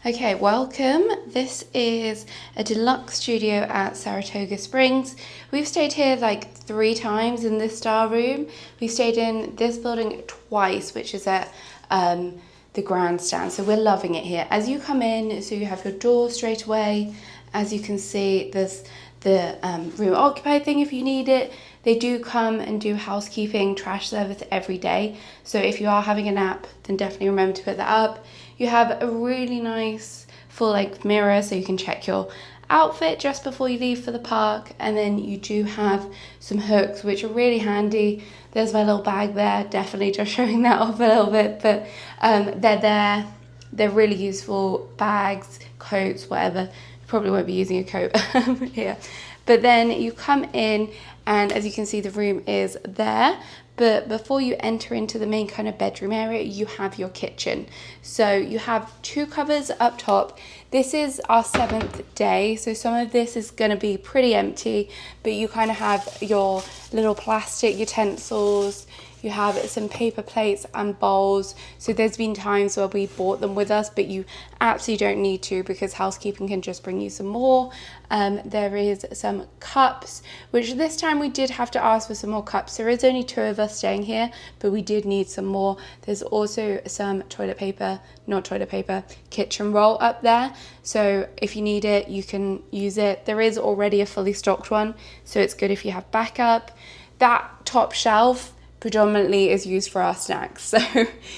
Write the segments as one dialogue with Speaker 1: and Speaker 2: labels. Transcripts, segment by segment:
Speaker 1: Okay, welcome. This is a deluxe studio at Saratoga Springs. We've stayed here like 3 times in this star room. We've stayed in this building twice, which is at the Grandstand. So we're loving it here. As you come in, so you have your door straight away. As you can see, there's the room occupied thing if you need it. They do come and do housekeeping, trash service every day. So if you are having a nap, then definitely remember to put that up. You have a really nice full-length mirror so you can check your outfit just before you leave for the park. And then you do have some hooks, which are really handy. There's my little bag there, definitely just showing that off a little bit, but they're there. They're really useful bags, coats, whatever. You probably won't be using a coat here. But then you come in, and as you can see, the room is there. But before you enter into the main kind of bedroom area, you have your kitchen. So you have 2 cupboards up top. This is our 7th day, so some of this is going to be pretty empty, but you kind of have your little plastic utensils. You have some paper plates and bowls. So there's been times where we bought them with us, but you absolutely don't need to because housekeeping can just bring you some more. There is some cups, which this time we did have to ask for some more cups. There is only 2 of us staying here, but we did need some more. There's also some kitchen roll up there. So if you need it, you can use it. There is already a fully stocked one, so it's good if you have backup. That top shelf predominantly is used for our snacks, so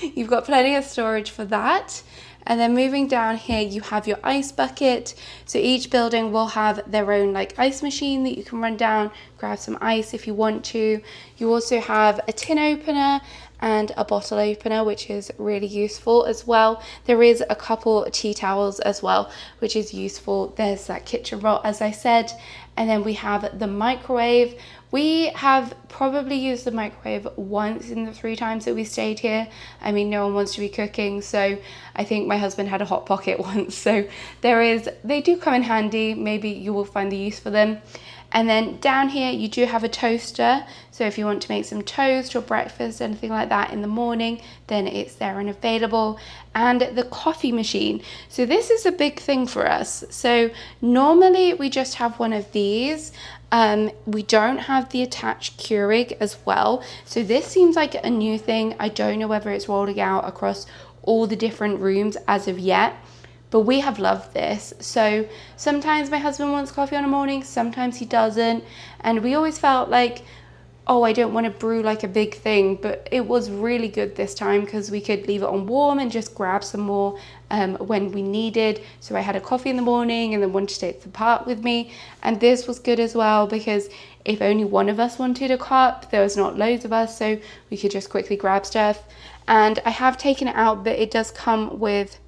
Speaker 1: you've got plenty of storage for that. And then moving down here, you have your ice bucket. So each building will have their own like ice machine that you can run down, grab some ice if you want to. You also have a tin opener and a bottle opener, which is really useful as well. There is a couple tea towels as well, which is useful. There's that kitchen roll, as I said. And then we have the microwave. We have probably used the microwave once in the 3 times that we stayed here. I mean, no one wants to be cooking, so I think my husband had a hot pocket once. So they do come in handy. Maybe you will find the use for them. And then down here, you do have a toaster. So if you want to make some toast or breakfast, anything like that in the morning, then it's there and available. And the coffee machine. So this is a big thing for us. So normally we just have one of these. We don't have the attached Keurig as well. So this seems like a new thing. I don't know whether it's rolling out across all the different rooms as of yet, but we have loved this. So sometimes my husband wants coffee on a morning, sometimes he doesn't. And we always felt like, oh, I don't want to brew like a big thing, but it was really good this time because we could leave it on warm and just grab some more when we needed. So I had a coffee in the morning and then one to stay at the park with me. And this was good as well because if only one of us wanted a cup, there was not loads of us, so we could just quickly grab stuff. And I have taken it out, but it does come with,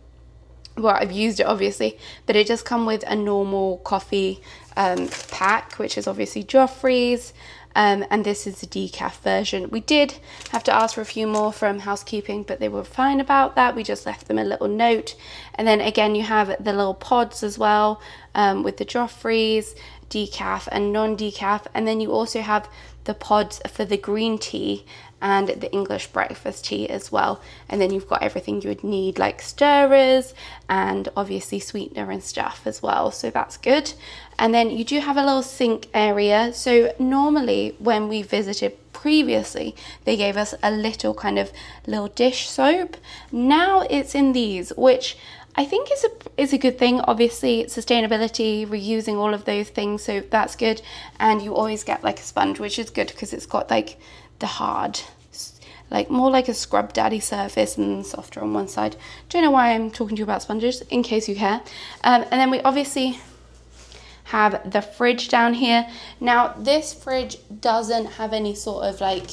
Speaker 1: well, I've used it obviously, but it does come with a normal coffee pack, which is obviously Joffrey's. And this is the decaf version. We did have to ask for a few more from housekeeping, but they were fine about that. We just left them a little note. And then again, you have the little pods as well, with the Joffrey's, decaf and non-decaf. And then you also have the pods for the green tea and the English breakfast tea as well. And then you've got everything you would need, like stirrers and obviously sweetener and stuff as well. So that's good. And then you do have a little sink area. So normally when we visited previously, they gave us a little kind of little dish soap. Now it's in these, which I think is a good thing. Obviously, sustainability, reusing all of those things, so that's good. And you always get like a sponge, which is good because it's got like the hard, like more like a scrub daddy surface and softer on one side. Don't know why I'm talking to you about sponges, in case you care. And then we obviously have the fridge down here. Now this fridge doesn't have any sort of like,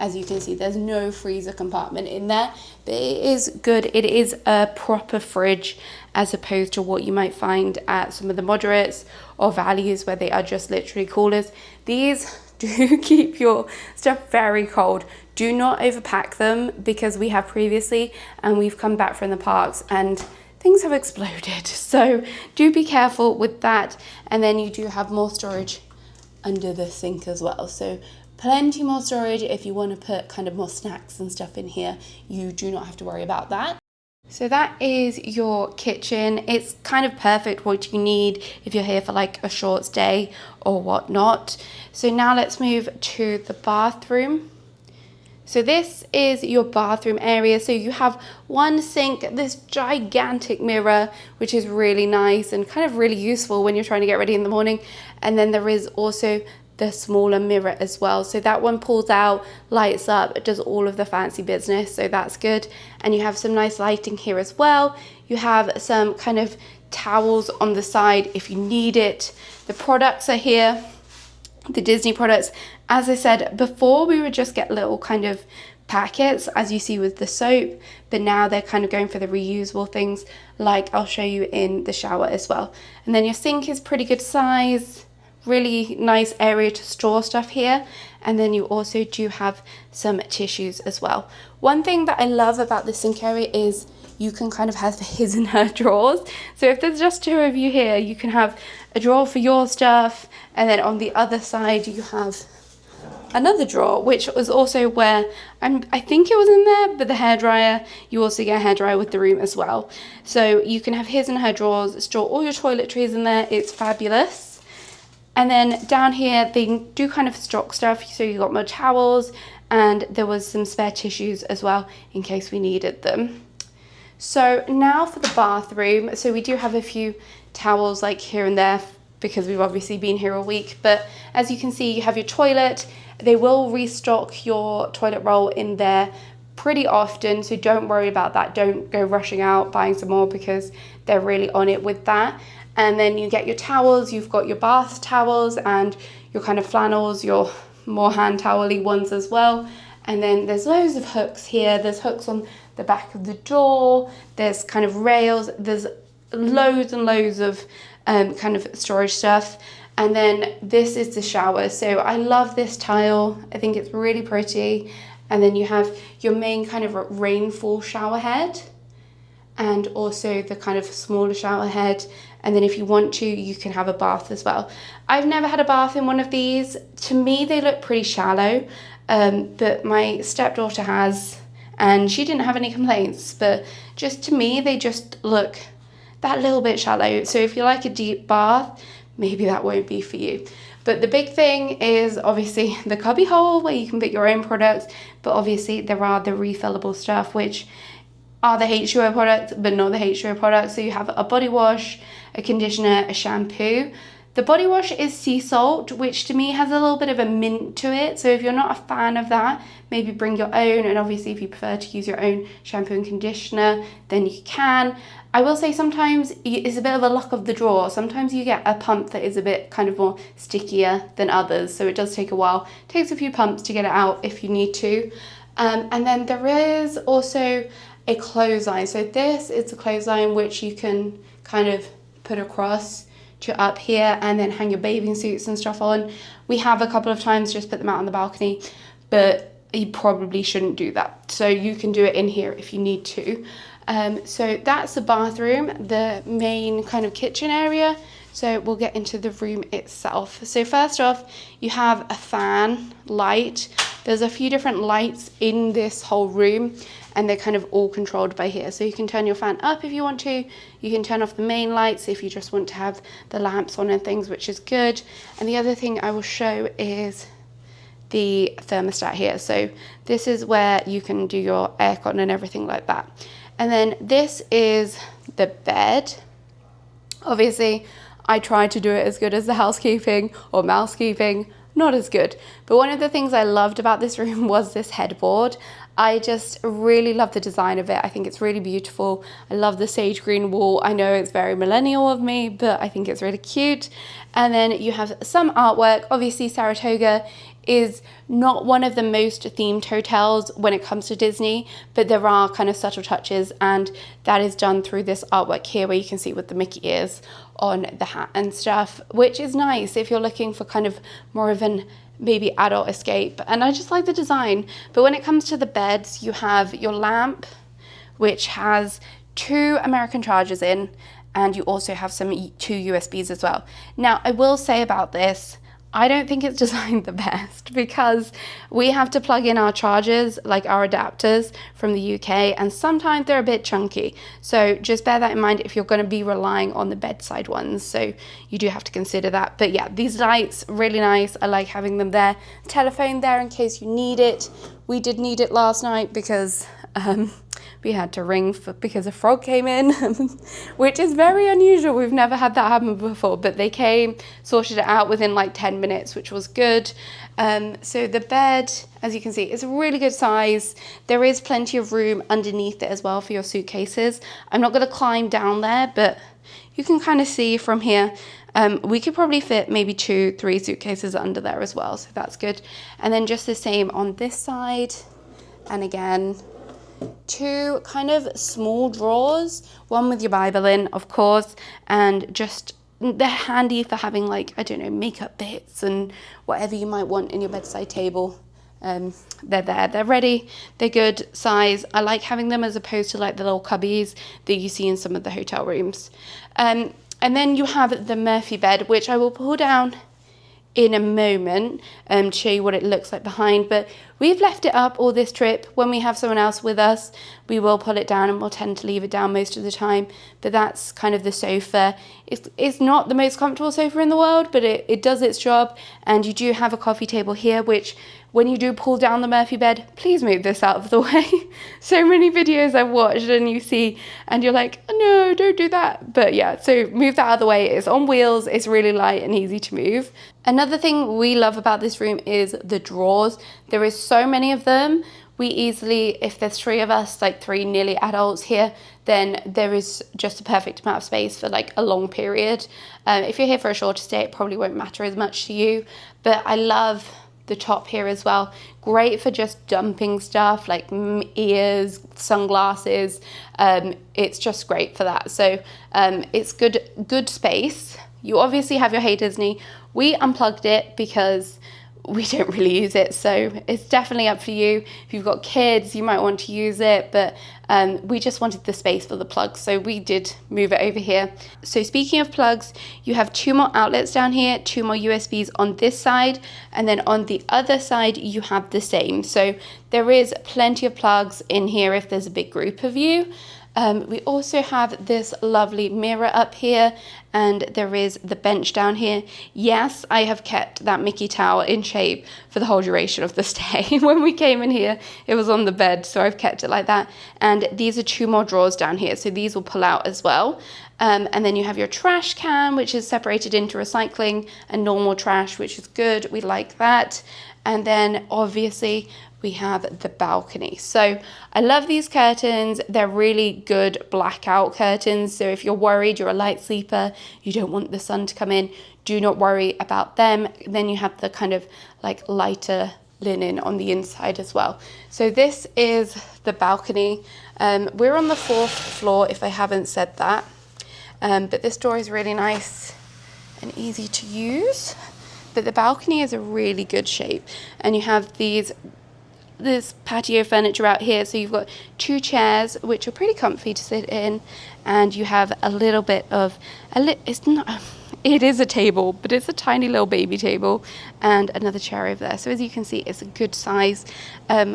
Speaker 1: as you can see, there's no freezer compartment in there, but it is good. It is a proper fridge as opposed to what you might find at some of the moderates or values where they are just literally coolers. These do keep your stuff very cold. Do not overpack them because we have previously and we've come back from the parks and things have exploded. So do be careful with that. And then you do have more storage under the sink as well. So plenty more storage if you want to put kind of more snacks and stuff in here. You do not have to worry about that. So that is your kitchen. It's kind of perfect what you need if you're here for like a short stay or whatnot. So now let's move to the bathroom. So this is your bathroom area. So you have one sink, this gigantic mirror, which is really nice and kind of really useful when you're trying to get ready in the morning. And then there is also the smaller mirror as well. So that one pulls out, lights up, it does all of the fancy business. So that's good. And you have some nice lighting here as well. You have some kind of towels on the side if you need it. The products are here. The Disney products, as I said before, we would just get little kind of packets, as you see with the soap, but now they're kind of going for the reusable things, like I'll show you in the shower as well. And then your sink is pretty good size, really nice area to store stuff here. And then you also do have some tissues as well. One thing that I love about the sink area is you can kind of have his and her drawers. So if there's just two of you here, you can have a drawer for your stuff, and then on the other side you have another drawer, which was also where I think it was in there, but the hairdryer, you also get a hairdryer with the room as well. So you can have his and her drawers, store all your toiletries in there. It's fabulous. And then down here they do kind of stock stuff, so you got more towels, and there was some spare tissues as well in case we needed them. So now for the bathroom. So we do have a few towels like here and there because we've obviously been here a week, but as you can see, you have your toilet. They will restock your toilet roll in there pretty often, so don't worry about that. Don't go rushing out buying some more because they're really on it with that. And then you get your towels. You've got your bath towels and your kind of flannels, your more hand towel-y ones as well. And then there's loads of hooks here. There's hooks on the back of the door. There's kind of rails. There's loads and loads of kind of storage stuff. And then this is the shower. So I love this tile. I think it's really pretty. And then you have your main kind of rainfall shower head, and also the kind of smaller shower head. And then if you want to, you can have a bath as well. I've never had a bath in one of these. To me, they look pretty shallow, but my stepdaughter has, and she didn't have any complaints. But just to me, they just look that little bit shallow. So if you like a deep bath, maybe that won't be for you. But the big thing is obviously the cubby hole where you can put your own products, but obviously there are the refillable stuff, which are the H2O products, but not the H2O products. So you have a body wash, a conditioner, a shampoo. The body wash is sea salt, which to me has a little bit of a mint to it. So if you're not a fan of that, maybe bring your own. And obviously if you prefer to use your own shampoo and conditioner, then you can. I will say sometimes it's a bit of a luck of the draw. Sometimes you get a pump that is a bit kind of more stickier than others. So it does take a while. It takes a few pumps to get it out if you need to. And then there is also a clothesline. So this is a clothesline which you can kind of put across to up here and then hang your bathing suits and stuff on. We have a couple of times just put them out on the balcony, but you probably shouldn't do that. So you can do it in here if you need to. So that's the bathroom, the main kind of kitchen area. So we'll get into the room itself. So first off, you have a fan, light. There's a few different lights in this whole room, and they're kind of all controlled by here. So you can turn your fan up if you want to. You can turn off the main lights if you just want to have the lamps on and things, which is good. And the other thing I will show is the thermostat here. So this is where you can do your aircon and everything like that. And then this is the bed. Obviously, I tried to do it as good as the housekeeping or mousekeeping, not as good. But one of the things I loved about this room was this headboard. I just really love the design of it. I think it's really beautiful. I love the sage green wall. I know it's very millennial of me, but I think it's really cute. And then you have some artwork. Obviously, Saratoga is not one of the most themed hotels when it comes to Disney, but there are kind of subtle touches, and that is done through this artwork here where you can see with the Mickey ears on the hat and stuff, which is nice if you're looking for kind of more of an maybe adult escape. And I just like the design. But when it comes to the beds, you have your lamp, which has 2 American chargers in, and you also have some 2 USBs as well. Now, I will say about this, I don't think it's designed the best because we have to plug in our chargers, like our adapters from the UK, and sometimes they're a bit chunky. So just bear that in mind if you're going to be relying on the bedside ones. So you do have to consider that. But yeah, these lights, really nice. I like having them there. Telephone there in case you need it. We did need it last night because we had to ring because a frog came in, which is very unusual. We've never had that happen before, but they came, sorted it out within like 10 minutes, which was good. So the bed, as you can see, is a really good size. There is plenty of room underneath it as well for your suitcases. I'm not going to climb down there, but you can kind of see from here. We could probably fit maybe 2-3 suitcases under there as well, so that's good. And then just the same on this side, and again, 2 kind of small drawers, one with your Bible in, of course, and just they're handy for having, like, I don't know, makeup bits and whatever you might want in your bedside table. They're there, they're ready, they're good size. I like having them as opposed to like the little cubbies that you see in some of the hotel rooms. And then you have the Murphy bed, which I will pull down in a moment to show you what it looks like behind, but we've left it up all this trip. When we have someone else with us, we will pull it down, and we'll tend to leave it down most of the time. But that's kind of the sofa. It's not the most comfortable sofa in the world, but it does its job. And you do have a coffee table here, which when you do pull down the Murphy bed, please move this out of the way. So many videos I've watched and you see and you're like, oh, no, don't do that. But yeah, so move that out of the way. It's on wheels, it's really light and easy to move. Another thing we love about this room is the drawers. There is so many of them. We easily, if there's 3 of us, like 3 nearly adults here, then there is just a perfect amount of space for like a long period. If you're here for a shorter stay, it probably won't matter as much to you. But I love the top here as well. Great for just dumping stuff like ears, sunglasses. It's just great for that. So it's good space. You obviously have your Hey Disney. We unplugged it because we don't really use it, so it's definitely up for you. If you've got kids, you might want to use it, but we just wanted the space for the plugs, so we did move it over here. So speaking of plugs, you have 2 more outlets down here, 2 more USBs on this side, and then on the other side you have the same. So there is plenty of plugs in here if there's a big group of you. We also have this lovely mirror up here, and there is the bench down here. Yes, I have kept that Mickey towel in shape for the whole duration of the stay. When we came in here, it was on the bed, so I've kept it like that. And these are 2 more drawers down here, so these will pull out as well. And then you have your trash can, which is separated into recycling and normal trash, which is good. We like that. And then obviously we have the balcony. So I love these curtains. They're really good blackout curtains. So if you're worried you're a light sleeper, you don't want the sun to come in, do not worry about them. Then you have the kind of like lighter linen on the inside as well. So this is the balcony. We're on the 4th floor, if I haven't said that. But this door is really nice and easy to use. But the balcony is a really good shape. And you have this patio furniture out here, so you've got 2 chairs which are pretty comfy to sit in, and you have a little bit of it is a table, but it's a tiny little baby table, and another chair over there. So as you can see, it's a good size.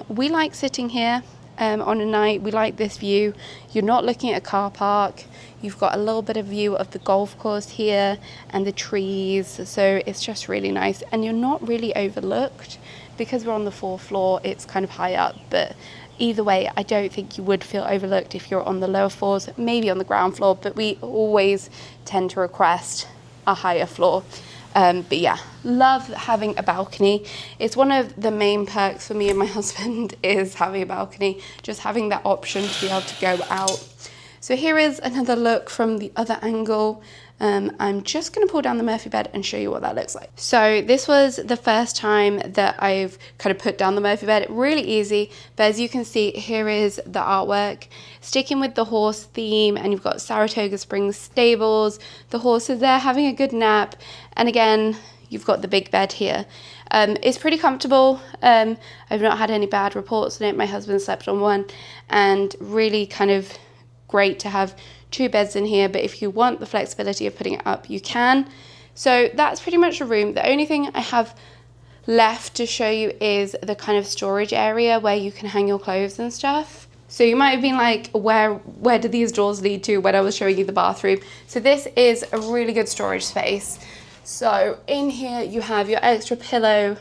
Speaker 1: We like sitting here on a night. We like this view. You're not looking at a car park. You've got a little bit of view of the golf course here and the trees, so it's just really nice, and you're not really overlooked. Because we're on the 4th floor, it's kind of high up, but either way, I don't think you would feel overlooked if you're on the lower floors, maybe on the ground floor, but we always tend to request a higher floor. But yeah, love having a balcony. It's one of the main perks for me and my husband is having a balcony, just having that option to be able to go out. So here is another look from the other angle. I'm just going to pull down the Murphy bed and show you what that looks like. So this was the first time that I've kind of put down the Murphy bed. Really easy, but as you can see, here is the artwork. Sticking with the horse theme, and you've got Saratoga Springs stables. The horse is there having a good nap, and again, you've got the big bed here. It's pretty comfortable. I've not had any bad reports on it. My husband slept on one, and really kind of great to have 2 beds in here, but if you want the flexibility of putting it up, you can. So that's pretty much a room. The only thing I have left to show you is the kind of storage area where you can hang your clothes and stuff. So you might have been like, where do these doors lead to when I was showing you the bathroom? So this is a really good storage space. So in here you have your extra pillow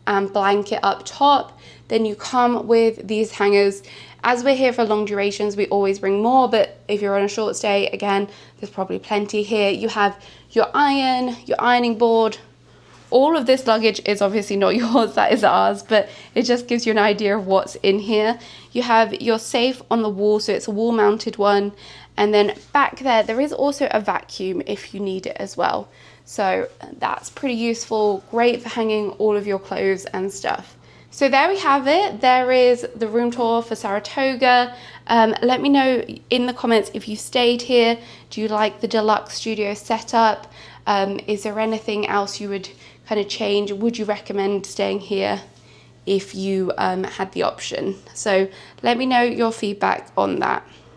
Speaker 1: and blanket up top. Then you come with these hangers. As we're here for long durations, we always bring more, but if you're on a short stay, again, there's probably plenty here. You have your iron, your ironing board. All of this luggage is obviously not yours, that is ours, but it just gives you an idea of what's in here. You have your safe on the wall, so it's a wall mounted one. And then back there is also a vacuum if you need it as well. So that's pretty useful, great for hanging all of your clothes and stuff. So there we have it. There is the room tour for Saratoga. Let me know in the comments if you stayed here. Do you like the deluxe studio setup? Is there anything else you would kind of change? Would you recommend staying here if you had the option? So let me know your feedback on that.